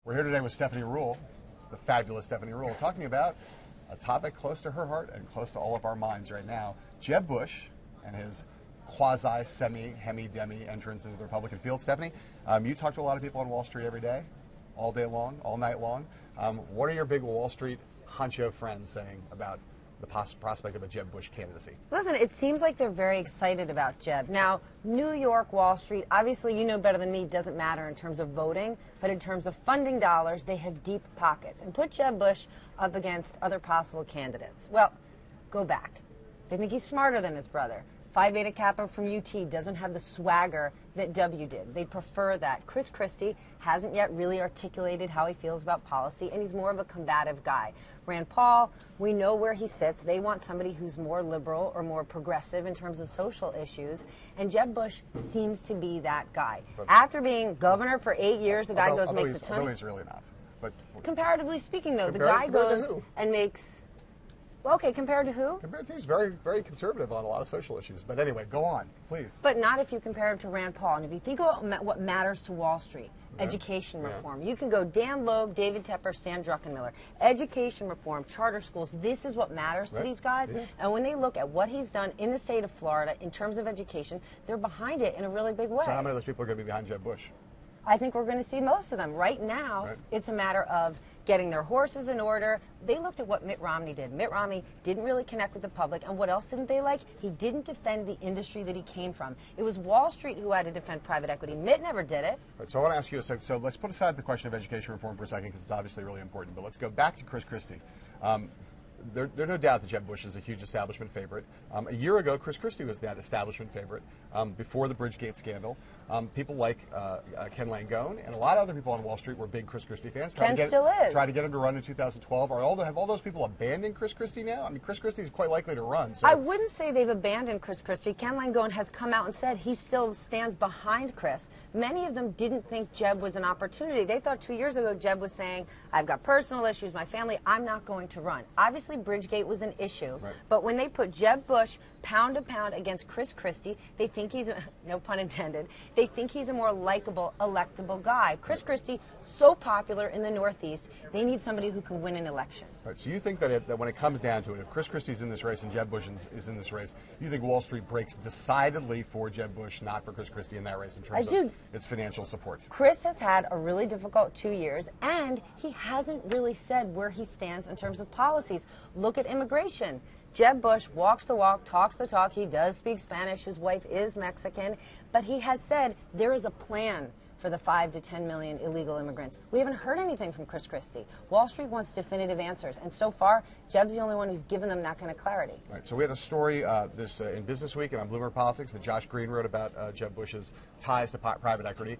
We're here today with Stephanie Ruhle, the fabulous Stephanie Ruhle, talking about a topic close to her heart and close to all of our minds right now. Jeb Bush and his quasi, semi, hemi-demi entrance into the Republican field. Stephanie, you talk to a lot of people on Wall Street every day, all day long, all night long. What are your big Wall Street honcho friends saying about the prospect of a Jeb Bush candidacy? Listen, it seems like they're very excited about Jeb. Now, New York, Wall Street, obviously you know better than me, it doesn't matter in terms of voting, but in terms of funding dollars, they have deep pockets. And put Jeb Bush up against other possible candidates. Well, go back. They think he's smarter than his brother. Phi Beta Kappa from UT doesn't have the swagger that W did. They prefer that. Christie hasn't yet really articulated how he feels about policy, and he's more of a combative guy. Rand Paul, we know where he sits. They want somebody who's more liberal or more progressive in terms of social issues, and Jeb Bush seems to be that guy. But after being governor for 8 years, the guy makes a ton. Although he's really not. But comparatively speaking, though, the guy goes and makes. Well, okay, compared to who? Compared to he's very, very conservative on a lot of social issues. But anyway, go on, please. But not if you compare him to Rand Paul. And if you think about what matters to Wall Street, education reform. You can go Dan Loeb, David Tepper, Stan Druckenmiller. Education reform, charter schools. This is what matters to these guys. Yeah. And when they look at what he's done in the state of Florida in terms of education, they're behind it in a really big way. So how many of those people are going to be behind Jeb Bush? I think we're going to see most of them. Right now, it's a matter of getting their horses in order. They looked at what Mitt Romney did. Mitt Romney didn't really connect with the public. And what else didn't they like? He didn't defend the industry that he came from. It was Wall Street who had to defend private equity. Mitt never did it. Right, so I want to ask you, so let's put aside the question of education reform for a second because it's obviously really important. But let's go back to Christie. There's no doubt that Jeb Bush is a huge establishment favorite. A year ago, Christie was that establishment favorite before the Bridgegate scandal. People like Ken Langone and a lot of other people on Wall Street were big Christie fans. Ken still is. Tried to get him to run in 2012. Have all those people abandoned Christie now? I mean, Christie is quite likely to run. So. I wouldn't say they've abandoned Christie. Ken Langone has come out and said he still stands behind Chris. Many of them didn't think Jeb was an opportunity. They thought 2 years ago Jeb was saying, I've got personal issues, my family, I'm not going to run. Obviously, Bridgegate was an issue, but when they put Jeb Bush pound to pound against Christie, they think he's, no pun intended, they think he's a more likable, electable guy. Christie, so popular in the Northeast, they need somebody who can win an election. Right, so you think that when it comes down to it, if Christie's in this race and Jeb Bush is in this race, you think Wall Street breaks decidedly for Jeb Bush, not for Christie in that race in terms of its financial support? Chris has had a really difficult 2 years, and he hasn't really said where he stands in terms of policies. Look at immigration. Jeb Bush walks the walk, talks the talk. He does speak Spanish. His wife is Mexican. But he has said there is a plan for the 5 to 10 million illegal immigrants. We haven't heard anything from Christie. Wall Street wants definitive answers. And so far, Jeb's the only one who's given them that kind of clarity. Right. So we had a story in Business Week and on Bloomberg Politics that Josh Green wrote about Jeb Bush's ties to private equity.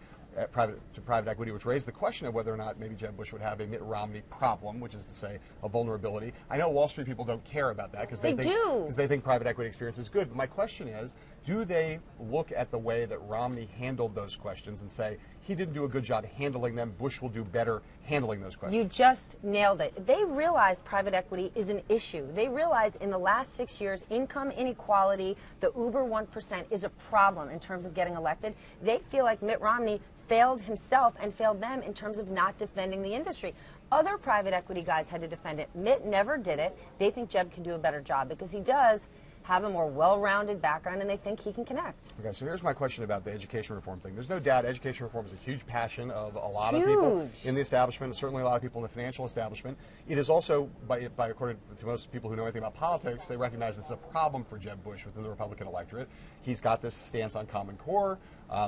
Private equity, which raised the question of whether or not maybe Jeb Bush would have a Mitt Romney problem, which is to say a vulnerability. I know Wall Street people don't care about that because they think private equity experience is good. But my question is, do they look at the way that Romney handled those questions and say he didn't do a good job handling them, Bush will do better handling those questions? You just nailed it. They realize private equity is an issue. They realize in the last 6 years, income inequality, the uber 1% is a problem in terms of getting elected. They feel like Mitt Romney failed himself and failed them in terms of not defending the industry. Other private equity guys had to defend it. Mitt never did it. They think Jeb can do a better job because he does have a more well-rounded background, and they think he can connect. Okay, so here's my question about the education reform thing. There's no doubt education reform is a huge passion of a lot of people in the establishment, and certainly a lot of people in the financial establishment. It is also, according to most people who know anything about politics, they recognize this is a problem for Jeb Bush within the Republican electorate. He's got this stance on Common Core.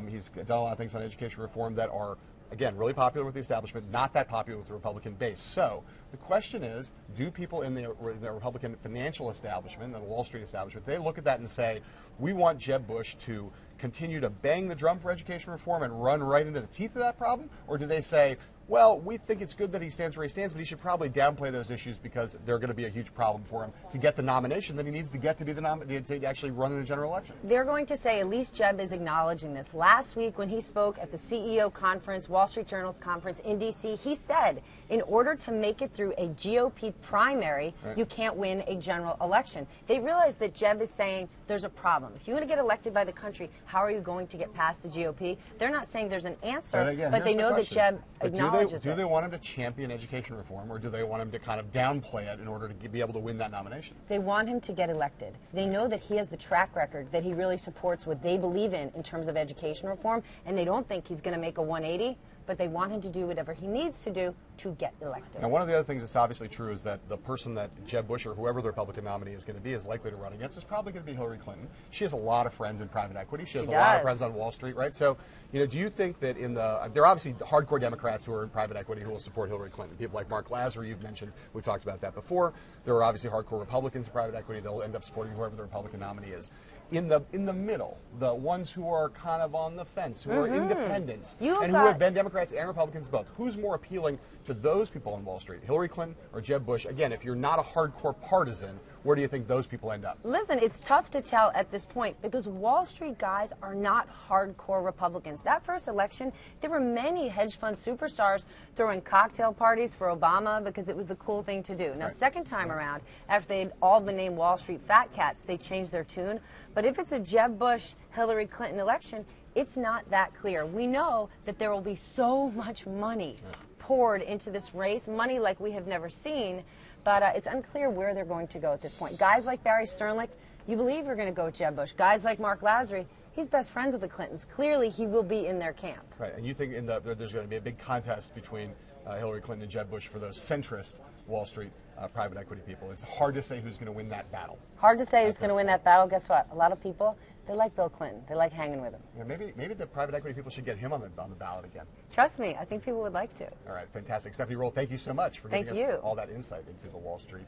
He's done a lot of things on education reform that are, again, really popular with the establishment, not that popular with the Republican base. So the question is, do people in the Republican financial establishment, the Wall Street establishment, they look at that and say, we want Jeb Bush to continue to bang the drum for education reform and run right into the teeth of that problem? Or do they say, well, we think it's good that he stands where he stands, but he should probably downplay those issues because they're going to be a huge problem for him to get the nomination that he needs to get to be the nominee to actually run in a general election. They're going to say at least Jeb is acknowledging this. Last week when he spoke at the CEO conference, Wall Street Journal's conference in D.C., he said in order to make it through a GOP primary, you can't win a general election. They realize that Jeb is saying there's a problem. If you want to get elected by the country, how are you going to get past the GOP? They're not saying there's an answer, but they know that Jeb acknowledges acknowledges do they want him to champion education reform, or do they want him to kind of downplay it in order to be able to win that nomination? They want him to get elected. They know that he has the track record, that he really supports what they believe in terms of education reform, and they don't think he's going to make a 180, but they want him to do whatever he needs to do to get elected. Now, one of the other things that's obviously true is that the person that Jeb Bush or whoever the Republican nominee is going to be is likely to run against is probably going to be Hillary Clinton. She has a lot of friends in private equity. She has a lot of friends on Wall Street, right? So, do you think that there are obviously hardcore Democrats who are in private equity who will support Hillary Clinton? People like Mark Lazar, you've mentioned, we've talked about that before. There are obviously hardcore Republicans in private equity. They'll end up supporting whoever the Republican nominee is. In the middle, the ones who are kind of on the fence, who are independents, who have been Democrats and Republicans both, who's more appealing to those people on Wall Street, Hillary Clinton or Jeb Bush? Again, if you're not a hardcore partisan, where do you think those people end up? Listen, it's tough to tell at this point because Wall Street guys are not hardcore Republicans. That first election, there were many hedge fund superstars throwing cocktail parties for Obama because it was the cool thing to do. Now, second time around, after they'd all been named Wall Street fat cats, they changed their tune. But if it's a Jeb Bush, Hillary Clinton election, it's not that clear. We know that there will be so much money poured into this race, money like we have never seen, but it's unclear where they're going to go at this point. Guys like Barry Sternlicht, you believe are going to go with Jeb Bush. Guys like Mark Lazar, he's best friends with the Clintons. Clearly, he will be in their camp. Right, and you think there's going to be a big contest between Hillary Clinton and Jeb Bush for those centrist Wall Street private equity people. It's hard to say who's going to win that battle. Hard to say who's going to win that battle. Guess what? A lot of people, they like Bill Clinton. They like hanging with him. Yeah, maybe the private equity people should get him on the ballot again. Trust me, I think people would like to. All right, fantastic. Stephanie Ruhle, thank you so much for giving us all that insight into the Wall Street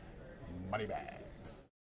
money bag.